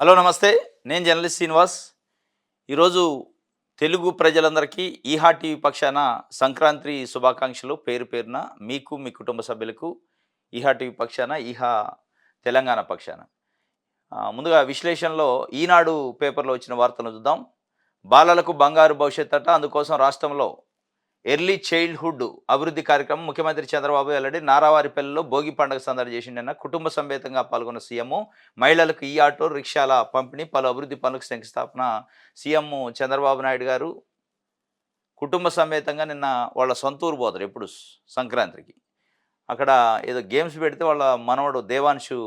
Hello నమస్తే. నేను journalist Srinivas. ఈరోజు తెలుగు ప్రజలందరికీ ఈహా టీవీ పక్షాన సంక్రాంతి శుభాకాంక్షలు పేరు పేరున మీకు, మీ కుటుంబ సభ్యులకు ఈహా టీవీ పక్షాన, ఈహా తెలంగాణ పక్షాన. ముందుగా విశ్లేషణలో ఈనాడు పేపర్‌లో వచ్చిన వార్తలను చూద్దాం. బాలలకు బంగారు భవిష్యత్తట అందుకోసం రాష్ట్రంలో ఎర్లీ చైల్డ్‌హుడ్ అభివృద్ధి కార్యక్రమం ముఖ్యమంత్రి చంద్రబాబు వెల్లడి. నారావారిపల్లిలో భోగి పండుగ సందడి చేసిండన్న కుటుంబ సమేతంగా పాల్గొన్న సీఎం. మహిళలకు ఈ ఆటో, రిక్షాల పంపిణీ, పలు అభివృద్ధి పనులకు శంకుస్థాపన. సీఎం చంద్రబాబు నాయుడు గారు కుటుంబ సమేతంగా నిన్న వాళ్ళ సొంత ఊరు పోతారు ఎప్పుడు సంక్రాంతికి. అక్కడ ఏదో గేమ్స్ పెడితే వాళ్ళ మనవడు దేవాంశు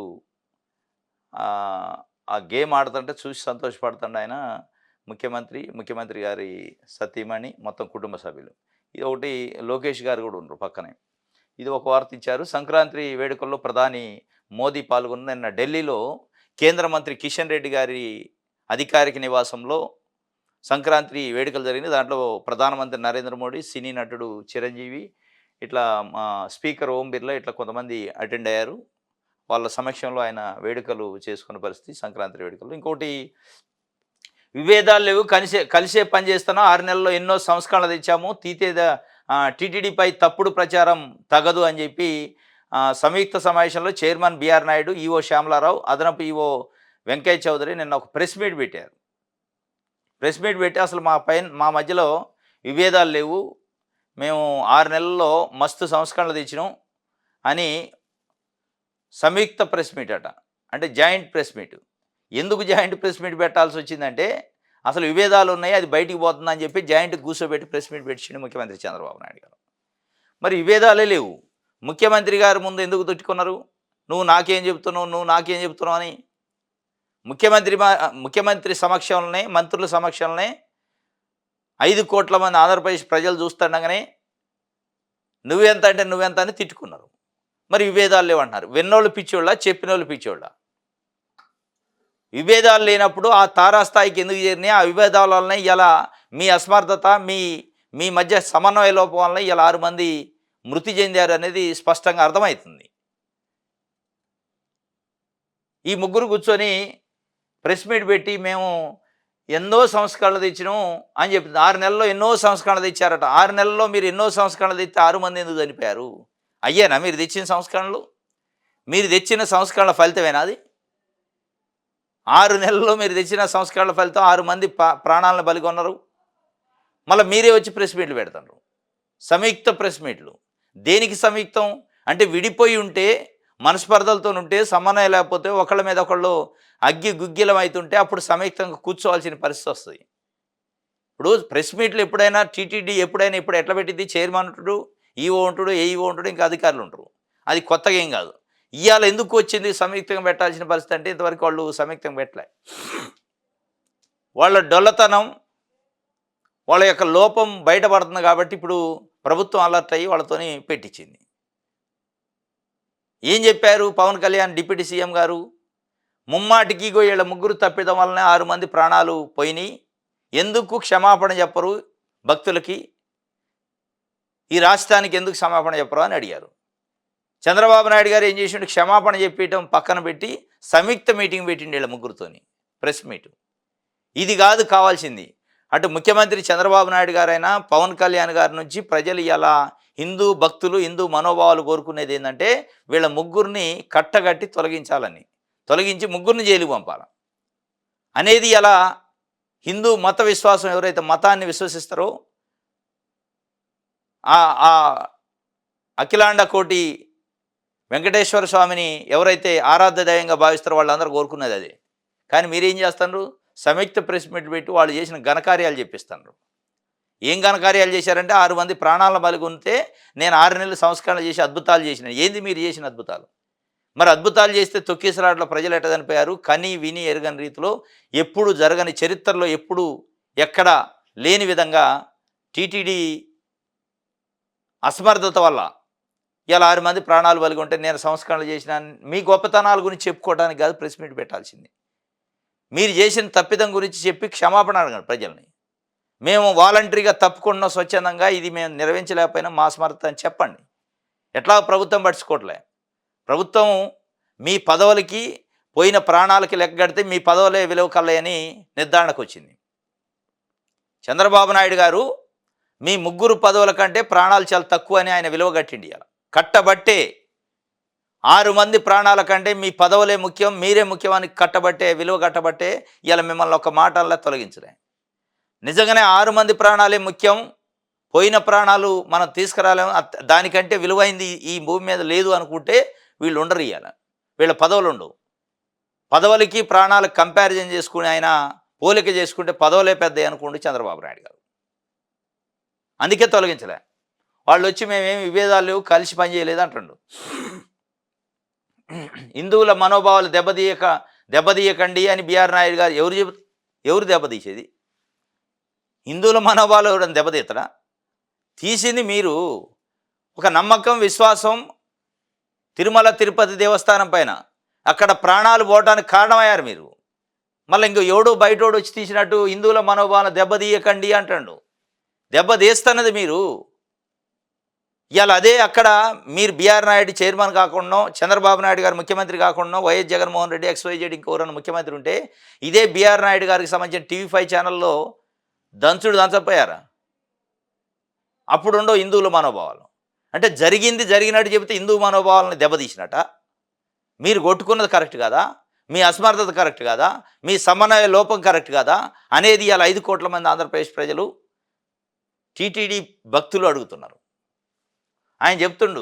ఆ గేమ్ ఆడుతుంటే చూసి సంతోషపడుతుండు ఆయన. ముఖ్యమంత్రి గారి సతీమణి, మొత్తం కుటుంబ సభ్యులు. ఇదొకటి లోకేష్ గారు గూడా ఉండ్రు పక్కనే. ఇది ఒక వార్త ఇచ్చారు. సంక్రాంతి వేడుకల్లో ప్రధాని మోదీ పాల్గొన్న నిన్న ఢిల్లీలో కేంద్ర మంత్రి కిషన్ రెడ్డి గారి అధికారిక నివాసంలో సంక్రాంతి వేడుకలు జరిగినాయి. దాంట్లో ప్రధానమంత్రి నరేంద్ర మోడీ, సినీ నటుడు చిరంజీవి, ఇట్లా స్పీకర్ ఓం బిర్లా ఇట్లా కొంతమంది అటెండ్ అయ్యారు. వాళ్ళ సమక్షంలో ఆయన వేడుకలు చేసుకున్న పరిస్థితి సంక్రాంతి వేడుకలు. ఇంకోటి విభేదాలు లేవు, కలిసే పని చేస్తున్నాం, 6 నెలల్లో ఎన్నో సంస్కరణలు తెచ్చాము, టీటీడీపై తప్పుడు ప్రచారం తగదు అని చెప్పి సంయుక్త సమావేశంలో chairman BR Naidu, EO Shyamalarao, అదనపు ఈవో వెంకయ్య చౌదరి నిన్న ఒక ప్రెస్ మీట్ పెట్టారు. ప్రెస్ మీట్ పెట్టి అసలు మా మధ్యలో విభేదాలు లేవు, మేము 6 నెలల్లో మస్తు సంస్కరణలు తెచ్చినాం అని సంయుక్త ప్రెస్ మీట్ అట. అంటే జాయింట్ ప్రెస్ మీట్. ఎందుకు జాయింట్ ప్రెస్ మీట్ పెట్టాల్సి వచ్చిందంటే అసలు విభేదాలు ఉన్నాయి, అది బయటికి పోతుందని చెప్పి జాయింట్ కూర్చోబెట్టి ప్రెస్ మీట్ పెట్టిండు ముఖ్యమంత్రి చంద్రబాబు నాయుడు గారు. మరి విభేదాలే లేవు, ముఖ్యమంత్రి గారి ముందు ఎందుకు తిట్టుకున్నారు? నువ్వు నాకేం చెప్తున్నావు అని. ముఖ్యమంత్రి సమక్షంలోనే, మంత్రుల సమక్షంలోనే 5 కోట్ల మంది ఆంధ్రప్రదేశ్ ప్రజలు చూస్తుండగానే నువ్వెంత అంటే నువ్వెంత అని తిట్టుకున్నారు. మరి విభేదాలు లేవంటున్నారు. విన్నోళ్ళు పిచ్చోళ్ళ, చెప్పినోళ్ళు పిచ్చోళ్ళ? విభేదాలు లేనప్పుడు ఆ తారాస్థాయికి ఎందుకు చేరినాయి? ఆ విభేదాల వలన ఇలా మీ అసమర్థత, మీ మధ్య సమన్వయ లోపం వలన ఇలా 6 మంది మృతి చెందారు అనేది స్పష్టంగా అర్థమవుతుంది. ఈ ముగ్గురు కూర్చొని ప్రెస్ మీట్ పెట్టి మేము ఎన్నో సంస్కరణలు తెచ్చినాం అని చెప్తుంది. 6 నెలల్లో ఎన్నో సంస్కరణలు తెచ్చారట. 6 నెలల్లో మీరు ఎన్నో సంస్కరణలు తెస్తే 6 మంది ఎందుకు చనిపోయారు? అయ్యేనా మీరు తెచ్చిన సంస్కరణలు? మీరు తెచ్చిన సంస్కరణల ఫలితమేనా అది? 6 నెలల్లో మీరు తెచ్చిన సంస్కరణల ఫలితం 6 మంది ప్రాణాలను బలిగొన్నారు. మళ్ళీ మీరే వచ్చి ప్రెస్ మీట్లు పెడతారు. సంయుక్త ప్రెస్ మీట్లు. దేనికి సంయుక్తం? అంటే విడిపోయి ఉంటే, మనస్పర్ధలతో ఉంటే, సమన్వయం లేకపోతే, ఒకళ్ళ మీద ఒకళ్ళు గుగ్గిలం అవుతుంటే అప్పుడు సంయుక్తంగా కూర్చోవాల్సిన పరిస్థితి వస్తుంది. ఇప్పుడు ప్రెస్ మీట్లు ఎప్పుడైనా టీటీడీ ఇప్పుడు ఎట్లా పెట్టింది? చైర్మన్ ఉంటాడు, ఈఓ ఉంటాడు, ఏఈఓ ఉంటాడు, ఇంకా అధికారులు ఉంటారు. అది కొత్తగా ఏం కాదు. ఇవాళ ఎందుకు వచ్చింది సంయుక్తంగా పెట్టాల్సిన పరిస్థితి అంటే ఇంతవరకు వాళ్ళు సంయుక్తంగా పెట్టలే. వాళ్ళ డొల్లతనం, వాళ్ళ యొక్క లోపం బయటపడుతుంది కాబట్టి ఇప్పుడు ప్రభుత్వం అలర్ట్ అయ్యి వాళ్ళతోని పెట్టించింది. ఏం చెప్పారు పవన్ కళ్యాణ్ డిప్యూటీ సీఎం గారు? ముమ్మాటికి వీళ్ళ ముగ్గురు తప్పిదం వల్లనే 6 మంది ప్రాణాలు పోయినాయి, ఎందుకు క్షమాపణ చెప్పరు భక్తులకి, ఈ రాష్ట్రానికి ఎందుకు క్షమాపణ చెప్పరు అని అడిగారు. చంద్రబాబు నాయుడు గారు ఏం చేసిండు? క్షమాపణ చెప్పడం పక్కన పెట్టి సంయుక్త మీటింగ్ పెట్టిండు వీళ్ళ ముగ్గురుతోని, ప్రెస్ మీటు. ఇది కాదు కావాల్సింది. అటు ముఖ్యమంత్రి చంద్రబాబు నాయుడు గారైనా, పవన్ కళ్యాణ్ గారి నుంచి ప్రజలు ఇలా హిందూ భక్తులు, హిందూ మనోభావాలు కోరుకునేది ఏంటంటే వీళ్ళ ముగ్గురిని కట్టగట్టి తొలగించి ముగ్గురిని జైలుకు పంపాలి అనేది. ఇలా హిందూ మత విశ్వాసం, ఎవరైతే మతాన్ని విశ్వసిస్తారో ఆ అఖిలాండ కోటి వెంకటేశ్వర స్వామిని ఎవరైతే ఆరాధ్య దైవంగా భావిస్తారో వాళ్ళందరూ కోరుకునేది అదే. కానీ మీరేం చేస్తున్నారు? సంయుక్త ప్రెస్ మీట్ పెట్టి వాళ్ళు చేసిన ఘనకార్యాలు చెప్పిస్తున్నారు. ఏం ఘనకార్యాలు చేశారంటే 6 మంది ప్రాణాలను బలిగొంటే నేను 6 నెలలు సంస్కరణలు చేసి అద్భుతాలు చేసిన. ఏంది మీరు చేసిన అద్భుతాలు? మరి అద్భుతాలు చేస్తే తొక్కిసలాటలో ప్రజలు ఎట్ట చనిపోయారు? కని విని ఎరగని రీతిలో, ఎప్పుడు జరగని చరిత్రలో ఎప్పుడు ఎక్కడ లేని విధంగా టీటీడీ అసమర్థత వల్ల ఇలా 6 మంది ప్రాణాలు బలిగొంటే నేను సంస్కరణలు చేసిన. మీ గొప్పతనాల గురించి చెప్పుకోవడానికి కాదు ప్రెస్ మీట్ పెట్టాల్సింది. మీరు చేసిన తప్పిదం గురించి చెప్పి క్షమాపణ అడగండి ప్రజల్ని. మేము వాలంటరీగా తప్పుకున్న స్వచ్ఛందంగా ఇది మేము నిర్వహించలేకపోయినా మా సమర్థత అని చెప్పండి. ఎట్లా ప్రభుత్వం పట్టించుకోవట్లే. ప్రభుత్వం మీ పదవులకి పోయిన ప్రాణాలకి లెక్కగడితే మీ పదవులే విలువ కలయని నిర్ధారణకు వచ్చింది. చంద్రబాబు నాయుడు గారు మీ ముగ్గురు పదవుల కంటే ప్రాణాలు చాలా తక్కువ అని ఆయన విలువ కట్టిండి. ఇలా కట్టబట్టే 6 మంది ప్రాణాల కంటే మీ పదవులే ముఖ్యం, మీరే ముఖ్యమని విలువ కట్టబట్టే ఇలా మిమ్మల్ని ఒక మాటల్లా తొలగించలే. నిజంగానే 6 మంది ప్రాణాలే ముఖ్యం, పోయిన ప్రాణాలు మనం తీసుకురాలేము, దానికంటే విలువైంది ఈ భూమి మీద లేదు అనుకుంటే వీళ్ళు ఉండరు. ఇవాళ వీళ్ళ పదవులు ఉండవు. పదవులకి ప్రాణాలకు కంపారిజన్ చేసుకుని ఆయన పోలిక చేసుకుంటే పదవులే పెద్ద అనుకోండి చంద్రబాబు నాయుడు గారు. అందుకే తొలగించలే. వాళ్ళు వచ్చి మేమేమి విభేదాలు లేవు, కలిసి పనిచేయలేదు అంటుండు. హిందువుల మనోభావాలు దెబ్బతీయకండి అని బిఆర్ నాయుడు గారు ఎవరు దెబ్బతీసేది? హిందువుల మనోభావాలు ఎవరైనా దెబ్బతీతరా? తీసింది మీరు. ఒక నమ్మకం, విశ్వాసం తిరుమల తిరుపతి దేవస్థానం పైన, అక్కడ ప్రాణాలు పోవడానికి కారణమయ్యారు మీరు. మళ్ళీ ఇంకో ఎవడో బయటోడు వచ్చి తీసినట్టు హిందువుల మనోభావాలు దెబ్బతీయకండి అంటాడు. దెబ్బతీస్తున్నది మీరు. ఇవాళ అదే అక్కడ మీరు బిఆర్ నాయుడు చైర్మన్ కాకుండా, చంద్రబాబు నాయుడు గారు ముఖ్యమంత్రి కాకుండా, వైఎస్ జగన్మోహన్ రెడ్డి XYZ ఇంకెవరన్నా ముఖ్యమంత్రి ఉంటే ఇదే బిఆర్ నాయుడు గారికి సంబంధించిన TV5 ఛానల్లో దంచపోయారా? అప్పుడుండవు హిందువుల మనోభావాలు. అంటే జరిగినట్టు చెబితే హిందూ మనోభావాలను దెబ్బతీసినట. మీరు కొట్టుకున్నది కరెక్ట్ కాదా? మీ అసమర్థత కరెక్ట్ కాదా? మీ సమన్వయ లోపం కరెక్ట్ కాదా అనేది ఇలా 5 కోట్ల మంది ఆంధ్రప్రదేశ్ ప్రజలు, టీటీడీ భక్తులు అడుగుతున్నారు. ఆయన చెప్తుండు,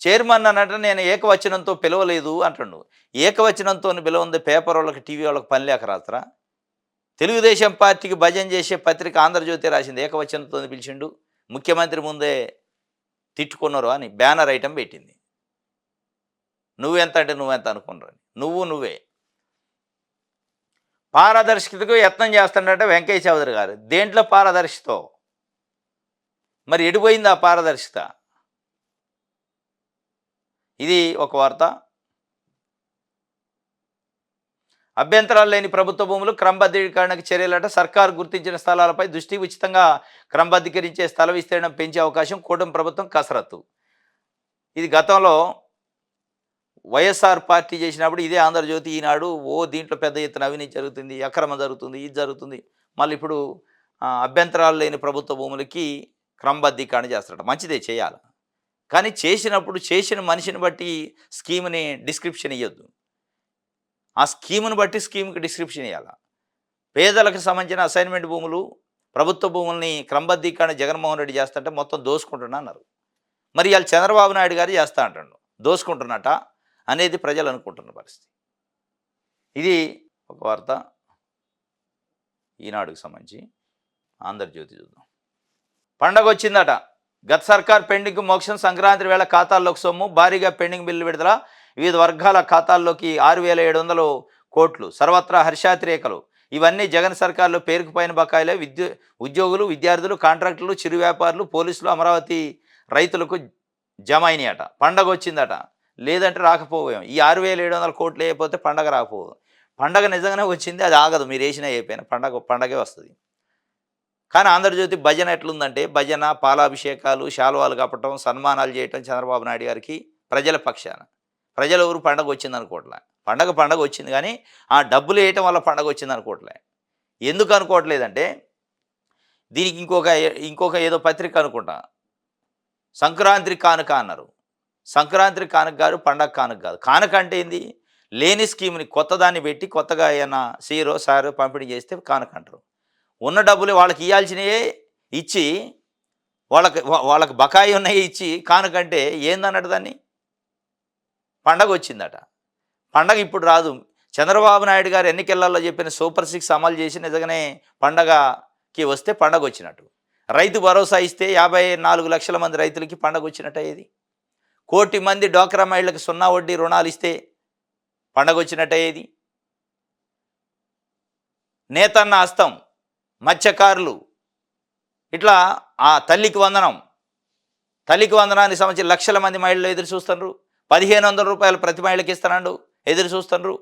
చైర్మన్ అన్నట్టు నేను ఏకవచనంతో పిలవలేదు అంటుండు. ఏకవచనంతో పిలవంది పేపర్ వాళ్ళకి, టీవీ వాళ్ళకి పని లేక రాత్రా? తెలుగుదేశం పార్టీకి భజన చేసే పత్రిక ఆంధ్రజ్యోతి రాసింది, ఏకవచనంతో పిలిచిండు. ముఖ్యమంత్రి ముందే తిట్టుకున్నారు అని బ్యానర్ ఐటమ్ పెట్టింది. నువ్వెంత అంటే నువ్వెంత అనుకున్నారు. నువ్వే పారదర్శకతకు యత్నం చేస్తాడంటే వెంకయ్య చౌదరి గారు. దేంట్లో పారదర్శకత? మరి ఎడిపోయింది ఆ పారదర్శకత? ఇది ఒక వార్త. అభ్యంతరాలు లేని ప్రభుత్వ భూములు క్రమబద్ధీకరణకు చర్యలట. సర్కారు గుర్తించిన స్థలాలపై దృష్టి, ఉచితంగా క్రమబద్ధీకరించే స్థల విస్తీర్ణం పెంచే అవకాశం, కూటమి ప్రభుత్వం కసరత్తు. ఇది గతంలో వైఎస్ఆర్ పార్టీ చేసినప్పుడు ఇదే ఆంధ్రజ్యోతి, ఈనాడు దీంట్లో పెద్ద ఎత్తున అవినీతి జరుగుతుంది, అక్రమం జరుగుతుంది, ఇది జరుగుతుంది. మళ్ళీ ఇప్పుడు అభ్యంతరాలు లేని ప్రభుత్వ భూములకి క్రమబద్ధీకరణ చేస్తారట. మంచిదే, చేయాలి. కానీ చేసినప్పుడు చేసిన మనిషిని బట్టి స్కీమ్ని డిస్క్రిప్షన్ ఇవ్వద్దు. ఆ స్కీమును బట్టి స్కీమ్కి డిస్క్రిప్షన్ ఇవ్వాలి. పేదలకు సంబంధించిన అసైన్మెంట్ భూములు, ప్రభుత్వ భూముల్ని క్రమబద్ధీకరణ జగన్మోహన్ రెడ్డి చేస్తుంటే మొత్తం దోసుకుంటున్నా అన్నారు. మరి ఇవాళ చంద్రబాబు నాయుడు గారు చేస్తా అంటాడు. దోసుకుంటున్నట అనేది ప్రజలు అనుకుంటున్న పరిస్థితి. ఇది ఒక వార్త. ఈనాడుకు సంబంధించి ఆంధ్రజ్యోతి చూద్దాం. పండగ వచ్చిందట. గత సర్కార్ పెండింగ్ మోక్షం, సంక్రాంతి వేళ ఖాతాల్లోకి సొమ్ము, భారీగా పెండింగ్ బిల్లు విడుదల, వివిధ వర్గాల ఖాతాల్లోకి 6,700 కోట్లు, సర్వత్రా హర్షాతిరేకలు. ఇవన్నీ జగన్ సర్కార్లో పేరుకుపోయిన బకాయిలే. ఉద్యోగులు, విద్యార్థులు, కాంట్రాక్టులు, చిరు వ్యాపారులు, పోలీసులు, అమరావతి రైతులకు జమ అయినాయట. పండగ వచ్చిందట. లేదంటే రాకపోయాం. ఈ 6,700 కోట్లు వేయకపోతే పండగ రాకపోదు. పండగ నిజంగానే వచ్చింది, అది ఆగదు. మీరు వేసినా అయిపోయినా పండగే వస్తుంది. కానీ ఆంధ్రజ్యోతి భజన ఎట్లుందంటే, భజన, పాలాభిషేకాలు, శాలువాలు కప్పటం, సన్మానాలు చేయటం చంద్రబాబు నాయుడు గారికి ప్రజల పక్షాన. ప్రజలు ఎవరు పండగ వచ్చింది అనుకోవట్లే. పండగ వచ్చింది, కానీ ఆ డబ్బులు వేయటం వల్ల పండగ వచ్చింది అనుకోవట్లే. ఎందుకు అనుకోవట్లేదంటే, దీనికి ఇంకొక ఏదో పత్రిక అనుకుంటా, సంక్రాంతి కానుక అన్నారు. సంక్రాంతి కానుక కాదు, పండగ కానుక కాదు. కానుక అంటే ఏంది? లేని స్కీమ్ని కొత్తదాన్ని పెట్టి కొత్తగా ఏమైనా సీరో సారో పంపిణీ చేస్తే కానుక అంటారు. ఉన్న డబ్బులు వాళ్ళకి ఇవ్వాల్సినవే ఇచ్చి, వాళ్ళకి బకాయి ఉన్నాయి ఇచ్చి కానుకంటే ఏందన్నట్టు దాన్ని? పండగ వచ్చిందట. పండగ ఇప్పుడు రాదు. చంద్రబాబు నాయుడు గారు ఎన్నికలలో చెప్పిన సూపర్ 6 అమలు చేసి నిజంగానే పండగకి వస్తే పండగ వచ్చినట్టు. రైతు భరోసా ఇస్తే 54 లక్షల మంది రైతులకి పండగ వచ్చినట్టు అయ్యేది. 1 కోటి మంది డ్వాక్రా మహిళలకు 0 వడ్డీ రుణాలు ఇస్తే పండగ వచ్చినట్టు అయ్యేది. నేతన్న హస్తం, మత్స్యకారులు, ఇట్లా ఆ తల్లికి వందనానికి సంబంధించి లక్షల మంది మహిళలు ఎదురు చూస్తున్నారు. 1,500 రూపాయలు ప్రతి మహిళకి ఇస్తానండు ఎదురు చూస్తున్నారు.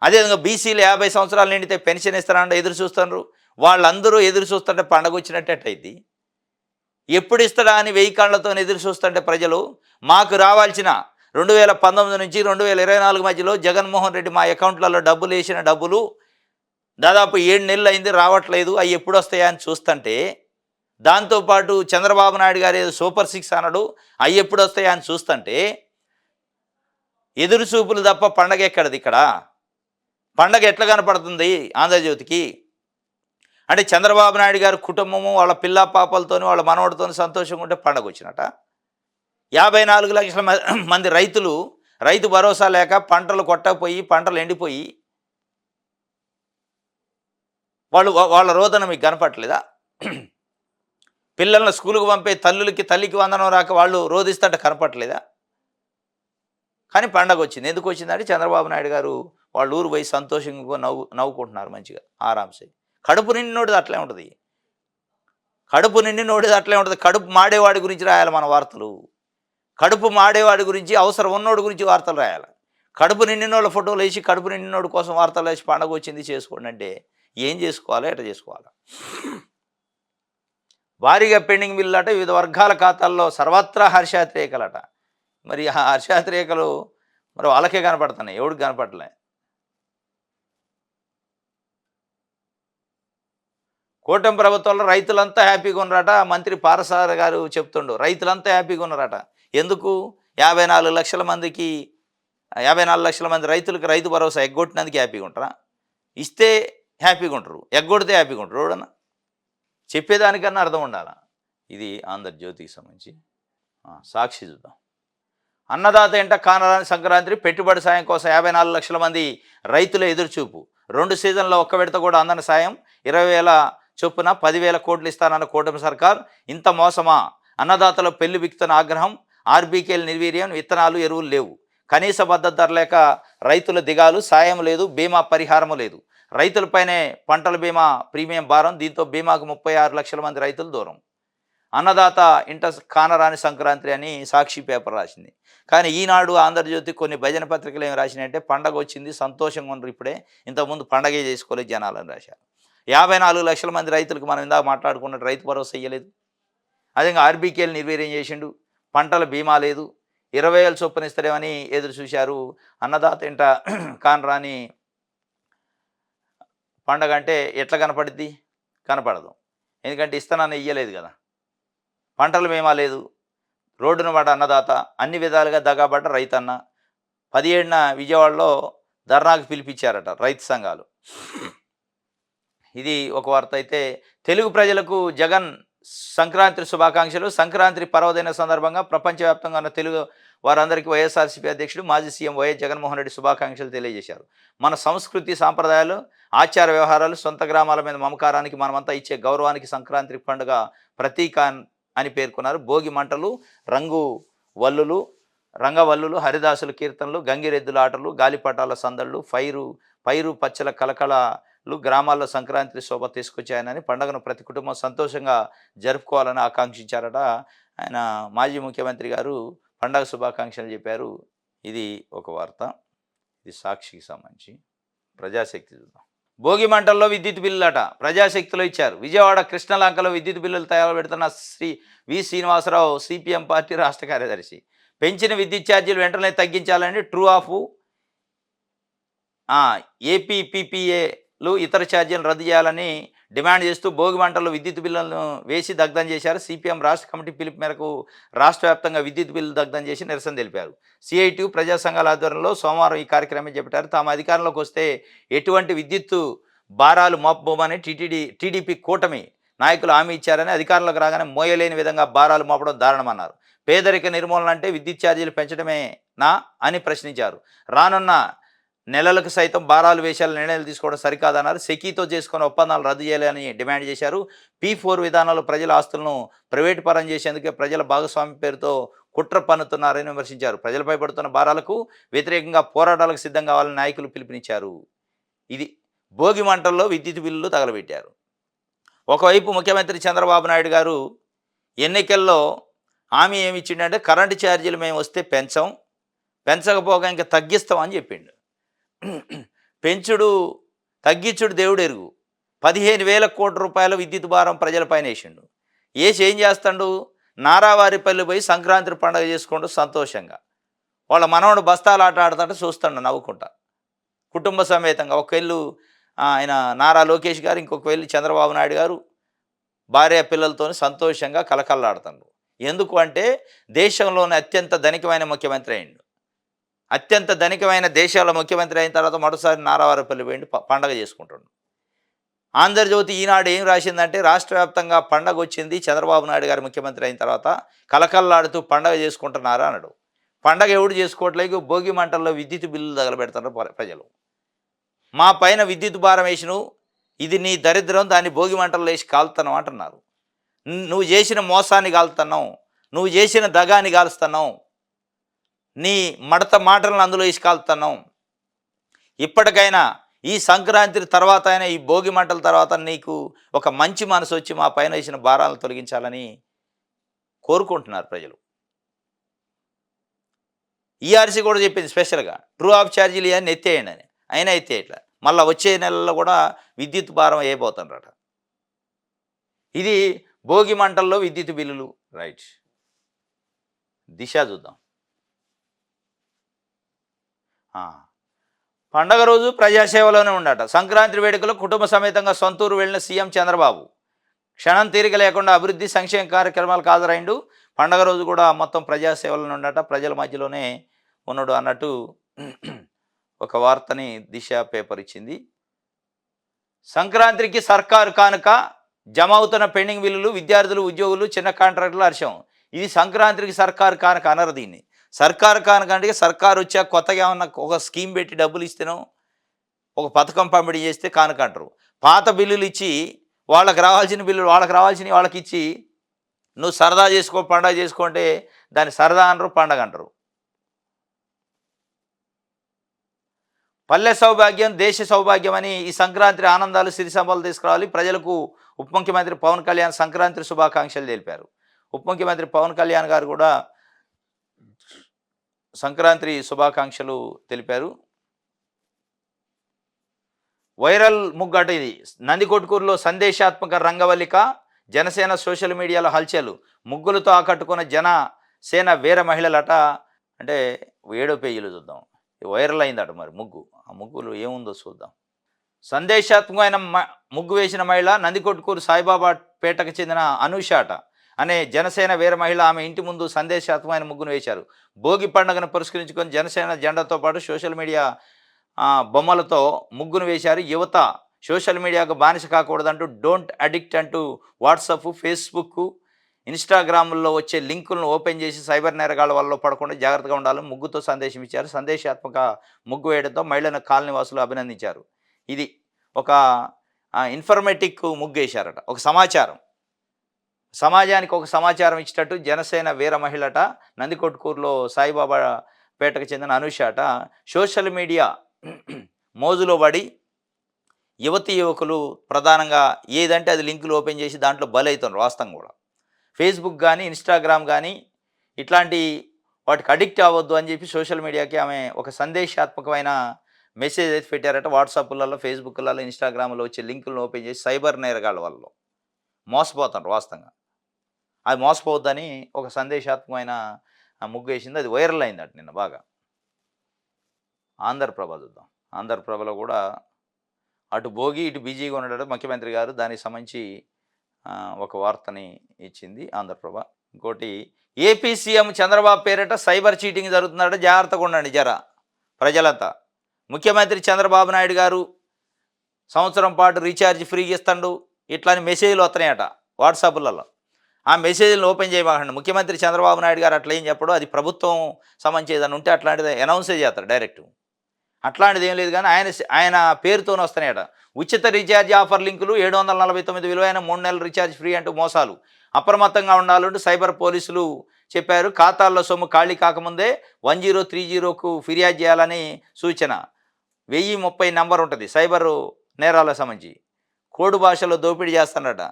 అదేవిధంగా బీసీలు 50 సంవత్సరాలు నిండితే పెన్షన్ ఇస్తానండు ఎదురు చూస్తున్నారు. వాళ్ళందరూ ఎదురు చూస్తుంటే పండగ వచ్చినట్టయిద్ది. ఎప్పుడు ఇస్తాడా అని 1000 కళ్ళతో ఎదురు చూస్తుంటే ప్రజలు, మాకు రావాల్సిన 2019 నుంచి 2024 మధ్యలో జగన్మోహన్ రెడ్డి మా అకౌంట్లలో డబ్బులు వేసిన డబ్బులు దాదాపు 7 నెలలు అయింది రావట్లేదు, అవి ఎప్పుడు వస్తాయా అని చూస్తుంటే, దాంతోపాటు చంద్రబాబు నాయుడు గారు ఏదో సూపర్ 6 అన్నాడు, అవి ఎప్పుడు వస్తాయా అని చూస్తుంటే ఎదురు చూపులు తప్ప పండగ ఎక్కడది ఇక్కడ? పండగ ఎట్లా కనపడుతుంది ఆంధ్రజ్యోతికి? అంటే చంద్రబాబు నాయుడు గారి కుటుంబము వాళ్ళ పిల్ల పాపలతోని వాళ్ళ మనవడితో సంతోషంగా ఉంటే పండగ వచ్చినట. 54 లక్షల మంది రైతులు రైతు భరోసా లేక పంటలు కొట్టకపోయి పంటలు ఎండిపోయి వాళ్ళ రోదన మీకు కనపట్లేదా? పిల్లలను స్కూలుకు పంపే తల్లికి వందనం రాక వాళ్ళు రోధిస్తుంటే కనపట్లేదా? కానీ పండగ వచ్చింది. ఎందుకు వచ్చిందంటే చంద్రబాబు నాయుడు గారు వాళ్ళ ఊరు పోయి సంతోషంగా నవ్వుకుంటున్నారు మంచిగా ఆరాంసే. కడుపు నిండినోడిది అట్లే ఉంటుంది. కడుపు మాడేవాడి గురించి రాయాలి మన వార్తలు. కడుపు మాడేవాడి గురించి, అవసరం ఉన్నోడి గురించి వార్తలు రాయాలి. కడుపు నిండినోళ్ళ ఫోటోలు వేసి కడుపు నిండినోడి కోసం వార్తలు వేసి పండగ వచ్చింది చేసుకోండి అంటే ఏం చేసుకోవాలి, ఎట్లా చేసుకోవాలి? భారీగా పెండింగ్ బిల్లు అట, వివిధ వర్గాల ఖాతాల్లో సర్వత్రా హర్షాతిరేకలట. మరి ఆ హర్షాతిరేకలు మరి వాళ్ళకే కనపడుతున్నాయి, ఎవడికి కనపడలే. కూటమి ప్రభుత్వంలో రైతులంతా హ్యాపీగా ఉన్నారట. మంత్రి పారసార గారు చెప్తుండు, రైతులంతా హ్యాపీగా ఉన్నారట. ఎందుకు? 54 లక్షల మంది రైతులకు రైతు భరోసా ఎగ్గొట్టినందుకు హ్యాపీగా ఉంటారా? ఇస్తే హ్యాపీగా ఉంటారు, ఎగ్గొడితే హ్యాపీగా ఉంటారు. ఎవడన్నా చెప్పేదానికన్నా అర్థం ఉండాలా. ఇది ఆంధ్రజ్యోతికి సంబంధించి. సాక్షి చూద్దాం. అన్నదాత ఎంట కానరాని సంక్రాంతి, పెట్టుబడి సాయం కోసం 54 లక్షల మంది రైతుల ఎదురుచూపు. 2 సీజన్లో ఒక్క విడత కూడా అందని సాయం. 20,000 చొప్పున 10,000 కోట్లు ఇస్తానన్న కూటమి సర్కార్. ఇంత మోసమా? అన్నదాతల పెళ్లి బిక్తున్న ఆగ్రహం. ఆర్బీకేలు నిర్వీర్యం, విత్తనాలు ఎరువులు లేవు. కనీస మద్దతు ధర లేక రైతుల దిగాలు. సాయం లేదు, బీమా పరిహారము లేదు. రైతులపైనే పంటల బీమా ప్రీమియం భారం. దీంతో బీమాకు 36 లక్షల మంది రైతులు దూరం. అన్నదాత ఇంట కానరాని సంక్రాంతి అని సాక్షి పేపర్ రాసింది. కానీ ఈనాడు, ఆంధ్రజ్యోతి కొన్ని భజన పత్రికలు ఏమి రాసినాయంటే పండగ వచ్చింది సంతోషంగా ఉన్నారు, ఇప్పుడే ఇంతకుముందు పండగే చేసుకోలేదు జనాలని రాశారు. 54 లక్షల మంది రైతులకు మనం ఇందాక మాట్లాడుకున్నట్టు రైతు భరోసా ఇయ్యలేదు. అదే ఆర్బీకేలు నిర్వీర్యం చేసిండు. పంటల బీమా లేదు. 20,000 చొప్పున ఇస్తారేమని ఎదురు చూశారు. అన్నదాత ఇంట కానరాని పండగ అంటే ఎట్లా కనపడుద్ది? కనపడదు. ఎందుకంటే ఇస్తానని ఇయ్యలేదు కదా. పంటల బీమా లేదు, రోడ్డున పడ్డ అన్నదాత, అన్ని విధాలుగా దగాబడ్డ రైతన్న. 17న విజయవాడలో ధర్నాకు పిలిపించారట రైతు సంఘాలు. ఇది ఒక వార్త. అయితే తెలుగు ప్రజలకు జగన్ సంక్రాంతి శుభాకాంక్షలు. సంక్రాంతి పర్వదిన సందర్భంగా ప్రపంచవ్యాప్తంగా ఉన్న తెలుగు వారందరికీ వైఎస్ఆర్సీపీ అధ్యక్షుడు మాజీ సీఎం వైఎస్ జగన్మోహన్ రెడ్డి శుభాకాంక్షలు తెలియజేశారు. మన సంస్కృతి, సాంప్రదాయాలు, ఆచార వ్యవహారాలు, సొంత గ్రామాల మీద మమకారానికి మనమంతా ఇచ్చే గౌరవానికి సంక్రాంతి పండుగ ప్రతీక అని పేర్కొన్నారు. భోగి మంటలు, రంగవల్లులు, హరిదాసుల కీర్తనలు, గంగిరెద్దుల ఆటలు, గాలిపటాల సందళ్ళు, పైరు పచ్చల కలకళలు గ్రామాల్లో సంక్రాంతి శోభ తీసుకొచ్చాయనని, పండుగను ప్రతి కుటుంబం సంతోషంగా జరుపుకోవాలని ఆకాంక్షించారట. ఆయన మాజీ ముఖ్యమంత్రి గారు పండగ శుభాకాంక్షలు చెప్పారు. ఇది ఒక వార్త. ఇది సాక్షికి సంబంధించి. ప్రజాశక్తి చూద్దాం. భోగి మంటల్లో విద్యుత్ బిల్లులట, ప్రజాశక్తిలో ఇచ్చారు. విజయవాడ కృష్ణలంకలో విద్యుత్ బిల్లులు తయారు పెడుతున్న వి శ్రీనివాసరావు సిపిఎం పార్టీ రాష్ట్ర కార్యదర్శి. పెంచిన విద్యుత్ ఛార్జీలు వెంటనే తగ్గించాలని, ట్రూ ఆఫ్ ఏపీపీపీఏలు ఇతర ఛార్జీలను రద్దు చేయాలని డిమాండ్ చేస్తూ భోగి మంటల్లో విద్యుత్ బిల్లులను వేసి దగ్ధం చేశారు. సిపిఎం రాష్ట్ర కమిటీ పిలుపు మేరకు రాష్ట్ర వ్యాప్తంగా విద్యుత్ బిల్లు దగ్ధం చేసి నిరసన తెలిపారు. సిఐటి ప్రజా సంఘాల ఆధ్వర్యంలో సోమవారం ఈ కార్యక్రమం చేపట్టారు. తాము అధికారంలోకి వస్తే ఎటువంటి విద్యుత్తు భారాలు మోపబోమని టీడీపీ కూటమి నాయకులు హామీ ఇచ్చారని, అధికారంలోకి రాగానే మోయలేని విధంగా భారాలు మోపడం దారుణమన్నారు. పేదరిక నిర్మూలన అంటే విద్యుత్ ఛార్జీలు పెంచడమేనా అని ప్రశ్నించారు. రానున్న నెలలకు సైతం భారాలు వేశాల నిర్ణయాలు తీసుకోవడం సరికాదన్నారు. సెకీతో చేసుకున్న ఒప్పందాలు రద్దు చేయాలని డిమాండ్ చేశారు. P4 విధానంలో ప్రజల ఆస్తులను ప్రైవేటు పరం చేసేందుకే ప్రజల భాగస్వామ్య పేరుతో కుట్ర పన్నుతున్నారని విమర్శించారు. ప్రజలపై పడుతున్న భారాలకు వ్యతిరేకంగా పోరాటాలకు సిద్ధం కావాలని నాయకులు పిలుపునిచ్చారు. ఇది భోగి మంటల్లో విద్యుత్ బిల్లులు తగలబెట్టారు. ఒకవైపు ముఖ్యమంత్రి చంద్రబాబు నాయుడు గారు ఎన్నికల్లో హామీ ఏమి ఇచ్చిండంటే కరెంటు ఛార్జీలు మేము వస్తే పెంచకపోగా ఇంకా తగ్గిస్తామని చెప్పిండు. తగ్గించుడు దేవుడు ఎరుగు. 15,000 కోట్ల రూపాయల విద్యుత్ భారం ప్రజలపైన వేసిండు. ఏం చేస్తాడు? నారావారిపల్లి పోయి సంక్రాంతి పండుగ చేసుకుంటూ సంతోషంగా వాళ్ళ మనవడు బస్తాలు ఆట ఆడుతుంటే చూస్తాడు నవ్వుకుంటా. కుటుంబ సమేతంగా ఒకళ్ళు ఆయన నారా లోకేష్ గారు, ఇంకొక వెళ్ళి చంద్రబాబు నాయుడు గారు భార్య పిల్లలతోని సంతోషంగా కలకల్లాడుతున్నారు. ఎందుకు అంటే దేశంలోనే అత్యంత ధనికమైన ముఖ్యమంత్రి అయిండు. అత్యంత ధనికమైన దేశాల ముఖ్యమంత్రి అయిన తర్వాత మొదటిసారి నారావారిపల్లి పోయిండు పండగ చేసుకుంటుండు. ఆంధ్రజ్యోతి ఈనాడు ఏం రాసిందంటే రాష్ట్ర వ్యాప్తంగా పండగ వచ్చింది చంద్రబాబు నాయుడు గారు ముఖ్యమంత్రి అయిన తర్వాత కలకల్లాడుతూ పండగ చేసుకుంటున్నారా అన్నాడు. పండగ ఎవడు చేసుకోవట్లేదు, భోగి మంటల్లో విద్యుత్ బిల్లులు తగలబెడుతున్నారు ప్రజలు. మా పైన విద్యుత్ భారం వేసిను, ఇది నీ దరిద్రం, దాన్ని భోగి మంటల్లో వేసి కాలుతున్నావు అంటున్నారు. నువ్వు చేసిన మోసాన్ని కాలుతున్నావు, నువ్వు చేసిన దగాన్ని కాలుస్తున్నావు, నీ మడత మాటలను అందులో వేసి కాలుతున్నావు. ఇప్పటికైనా ఈ సంక్రాంతి తర్వాత అయినా ఈ భోగి మంటల తర్వాత నీకు ఒక మంచి మనసు వచ్చి మా పైన వేసిన భారాలను తొలగించాలని కోరుకుంటున్నారు ప్రజలు. ఈఆర్సీ కూడా చెప్పింది స్పెషల్గా ట్రూ ఆఫ్ ఛార్జీలు ఇవన్నీ ఎత్తేయండి అని, అయినా ఎత్తేయట్లా. మళ్ళీ వచ్చే నెలల్లో కూడా విద్యుత్ భారం అయిపోతుండ్రట. ఇది భోగి మంటల్లో విద్యుత్ బిల్లులు. రైట్, దిశ చూద్దాం. పండగ రోజు ప్రజాసేవలోనే ఉండట. సంక్రాంతి వేడుకలో కుటుంబ సమేతంగా సొంతూరు వెళ్ళిన సీఎం చంద్రబాబు క్షణం తీరిక లేకుండా అభివృద్ధి సంక్షేమ కార్యక్రమాలకు హాజరైండు. పండగ రోజు కూడా మొత్తం ప్రజాసేవలోనే ఉండట, ప్రజల మధ్యలోనే ఉన్నాడు అన్నట్టు ఒక వార్తని దిశ పేపర్ ఇచ్చింది. సంక్రాంతికి సర్కారు కానుక, జమ అవుతున్న పెండింగ్ బిల్లులు, విద్యార్థులు, ఉద్యోగులు, చిన్న కాంట్రాక్టులు హర్షం. ఇది సంక్రాంతికి సర్కారు కానుక అనరు దీన్ని. సర్కారు కానుక అంటే సర్కారు వచ్చాక కొత్తగా ఏమన్నా ఒక స్కీమ్ పెట్టి డబ్బులు ఇస్తేనో ఒక పథకం పంపిణీ చేస్తే కానుక అంటారు. పాత బిల్లులు ఇచ్చి వాళ్ళకి రావాల్సిన బిల్లులు వాళ్ళకి వాళ్ళకి ఇచ్చి నువ్వు సరదా చేసుకో, పండగ చేసుకుంటే దాన్ని సరదా అనరు, పండగ అంటారు. పల్లె సౌభాగ్యం దేశ సౌభాగ్యం అని ఈ సంక్రాంతి ఆనందాలు సిరి సంపదలు తీసుకురావాలి. ప్రజలకు ఉప ముఖ్యమంత్రి పవన్ కళ్యాణ్ సంక్రాంతి శుభాకాంక్షలు తెలిపారు. ఉప ముఖ్యమంత్రి పవన్ కళ్యాణ్ గారు కూడా సంక్రాంతి శుభాకాంక్షలు తెలిపారు. వైరల్ ముగ్గట ఇది. నందికొట్కూరులో సందేశాత్మక రంగవల్లిక, జనసేన సోషల్ మీడియాలో హల్చల్. ముగ్గులతో ఆకట్టుకున్న జనసేన వీర మహిళలట. అంటే 7వ పేజీలో చూద్దాం. వైరల్ అయిందట మరి ముగ్గు. ఆ ముగ్గులు ఏముందో చూద్దాం. సందేశాత్మకమైన ముగ్గు వేసిన మహిళ నందికొట్కూరు సాయిబాబా పేటకు చెందిన అనూషాట అనే జనసేన వీర మహిళ. ఆమె ఇంటి ముందు సందేశాత్మకమైన ముగ్గును వేశారు. భోగి పండుగను పురస్కరించుకొని జనసేన జెండాతో పాటు సోషల్ మీడియా బొమ్మలతో ముగ్గును వేశారు. యువత సోషల్ మీడియాకు బానిస కాకూడదంటూ డోంట్ అడిక్ట్ అంటూ వాట్సాప్, ఫేస్బుక్, ఇన్స్టాగ్రామ్లో వచ్చే లింకులను ఓపెన్ చేసి సైబర్ నేరగాళ్ల వల్ల పడకుండా జాగ్రత్తగా ఉండాలని ముగ్గుతో సందేశం ఇచ్చారు. సందేశాత్మక ముగ్గు వేయడంతో మహిళలను కాలనీ వాసులు అభినందించారు. ఇది ఒక ఇన్ఫర్మేటిక్ ముగ్గు వేశారట. ఒక సమాజానికి ఒక సమాచారం ఇచ్చేటట్టు జనసేన వీర మహిళట, నందికొట్కూరులో సాయిబాబా పేటకు చెందిన అనూషాట సోషల్ మీడియా మోజులో పడి యువతీ యువకులు ప్రధానంగా ఏదంటే అది లింకులు ఓపెన్ చేసి దాంట్లో బలవుతున్నారు. వాస్తవం కూడా ఫేస్బుక్ కానీ ఇన్స్టాగ్రామ్ కానీ ఇట్లాంటి వాటికి అడిక్ట్ అవ్వద్దు అని చెప్పి సోషల్ మీడియాకి ఆమె ఒక సందేశాత్మకమైన మెసేజ్ అయితే పెట్టారట. వాట్సాప్లలో, ఫేస్బుక్లలో, ఇన్స్టాగ్రామ్లో వచ్చే లింకులను ఓపెన్ చేసి సైబర్ నేరగాళ్ళ వల్ల మోసపోతారు. వాస్తవంగా అది మోసపోవద్దని ఒక సందేశాత్మకమైన ముగ్గు వేసింది. అది వైరల్ అయిందట నిన్న బాగా. ఆంధ్రప్రభ చూద్దాం. ఆంధ్రప్రభలో కూడా అటు భోగి ఇటు బిజీగా ఉన్నాడు ముఖ్యమంత్రి గారు. దానికి సంబంధించి ఒక వార్తని ఇచ్చింది ఆంధ్రప్రభ. ఇంకోటి, ఏపీ సీఎం చంద్రబాబు పేరిట సైబర్ చీటింగ్ జరుగుతున్నాడు, జాగ్రత్తగా ఉండండి ప్రజలంతా. ముఖ్యమంత్రి చంద్రబాబు నాయుడు గారు సంవత్సరం పాటు రీఛార్జ్ ఫ్రీగా ఇస్తాడు ఇట్లాని మెసేజ్లు వస్తున్నాయట వాట్సాప్లలో. ఆ మెసేజ్లను ఓపెన్ చేయమాకండి. ముఖ్యమంత్రి చంద్రబాబు నాయుడు గారు అట్లా ఏం చెప్పడు. అది ప్రభుత్వం సంబంధించి ఏదైనా ఉంటే అట్లాంటిది అనౌన్సే చేస్తారు డైరెక్ట్. అట్లాంటిది ఏం లేదు. కానీ ఆయన పేరుతోనే వస్తున్నాయట. ఉచిత రీఛార్జ్ ఆఫర్ లింకులు, 749 విలువైన 3 నెలల రీఛార్జ్ ఫ్రీ అంటూ మోసాలు. అప్రమత్తంగా ఉండాలంటూ సైబర్ పోలీసులు చెప్పారు. ఖాతాల్లో సొమ్ము ఖాళీ కాకముందే 1030కు ఫిర్యాదు చేయాలని సూచన. 1030 నంబర్ ఉంటుంది సైబర్ నేరాలకు సంబంధించి. కోడ్ భాషలో దోపిడీ చేస్తున్నారట.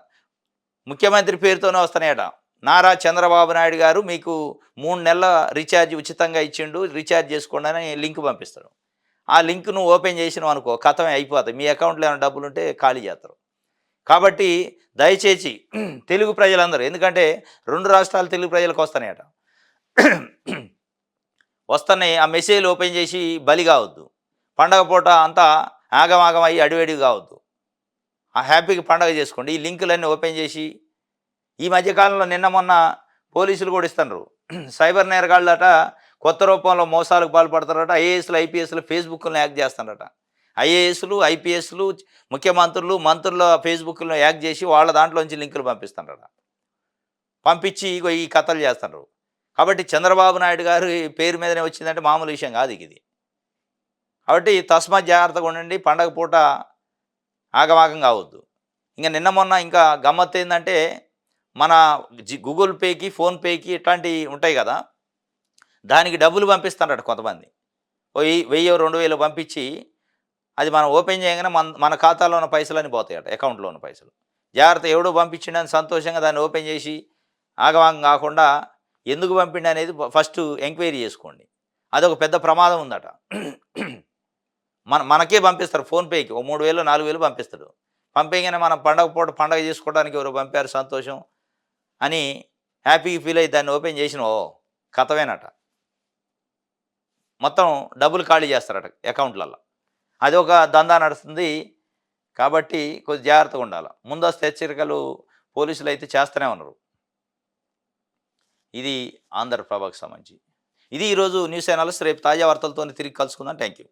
ముఖ్యమంత్రి పేరుతోనే వస్తున్నాయట. నారా చంద్రబాబు నాయుడు గారు మీకు 3 నెలల రీఛార్జ్ ఉచితంగా ఇచ్చిండు, రీఛార్జ్ చేసుకోండి అని లింక్ పంపిస్తాడు. ఆ లింక్ నువ్వు ఓపెన్ చేసినావు అనుకో, ఖతమే అయిపోతాయి. మీ అకౌంట్లో ఏమైనా డబ్బులు ఉంటే ఖాళీ చేస్తారు. కాబట్టి దయచేసి తెలుగు ప్రజలందరూ, ఎందుకంటే 2 రాష్ట్రాలు తెలుగు ప్రజలకు వస్తున్నాయట. వస్తున్నాయి. ఆ మెసేజ్‌లు ఓపెన్ చేసి బలి కావద్దు. పండగ పూట అంతా ఆగమాగం అయ్యి అడివెడివి కావద్దు. హ్యాపీగా పండగ చేసుకోండి. ఈ లింకులన్నీ ఓపెన్ చేసి ఈ మధ్య కాలంలో నిన్న మొన్న పోలీసులు కూడా ఇస్తున్నారు. సైబర్ నేరగాళ్ళట కొత్త రూపంలో మోసాలకు పాల్పడతారట. ఐఏఎస్‌లు, ఐపీఎస్‌లు ఫేస్‌బుక్‌లను హ్యాక్ చేస్తారట. ఐఏఎస్‌లు, ఐపీఎస్‌లు, ముఖ్యమంత్రులు, మంత్రుల ఫేస్‌బుక్‌లను హ్యాక్ చేసి వాళ్ళ దాంట్లోంచి లింకులు పంపిస్తారట. పంపించి ఇగో ఈ కథలు చేస్తున్నారు. కాబట్టి చంద్రబాబు నాయుడు గారి పేరు మీదనే వచ్చిందంటే మామూలు విషయం కాదు ఇది. కాబట్టి తస్మాత్ జాగ్రత్తగా ఉండండి. పండగ పూట ఆగమాగం కావద్దు. ఇంక నిన్న మొన్న ఇంకా గమ్మత్తేందంటే మన గూగుల్ పేకి, ఫోన్‌పేకి ఇట్లాంటివి ఉంటాయి కదా! దానికి డబ్బులు పంపిస్తారట కొంతమంది. ఓ 1000, 2000 పంపించి అది మనం ఓపెన్ చేయంగానే మన ఖాతాలో ఉన్న పైసలన్నీ పోతాయట. అకౌంట్‌లో ఉన్న పైసలు. జాగ్రత్త ఎవడో పంపించిండని సంతోషంగా దాన్ని ఓపెన్ చేసి ఆగమాగం కాకుండా ఎందుకు పంపిండనేది ఫస్ట్ ఎంక్వైరీ చేసుకోండి. అదొక పెద్ద ప్రమాదం ఉందట. మనకే పంపిస్తారు ఫోన్‌పేకి. ఓ 3000, 4000 పంపిస్తాడు. పంపేయంగానే మనం పండగ పూట పండగ చేసుకోవడానికి ఎవరో పంపారు సంతోషం అని హ్యాపీగా ఫీల్ అయ్యి దాన్ని ఓపెన్ చేసినవో కథమేనట. మొత్తం డబ్బులు ఖాళీ చేస్తారట అకౌంట్‌లల్ల. అదొక దందా నడుస్తుంది. కాబట్టి కొద్దిగా జాగ్రత్తగా ఉండాల. ముందస్తు హెచ్చరికలు పోలీసులైతే చేస్తూనే ఉన్నారు. ఇది ఆంధ్రప్రభకు సంబంధించి. ఇది ఈరోజు న్యూస్ అనాలిసిస్. రేపు తాజా వార్తలతోని తిరిగి కలుసుకుందాం. Thank you.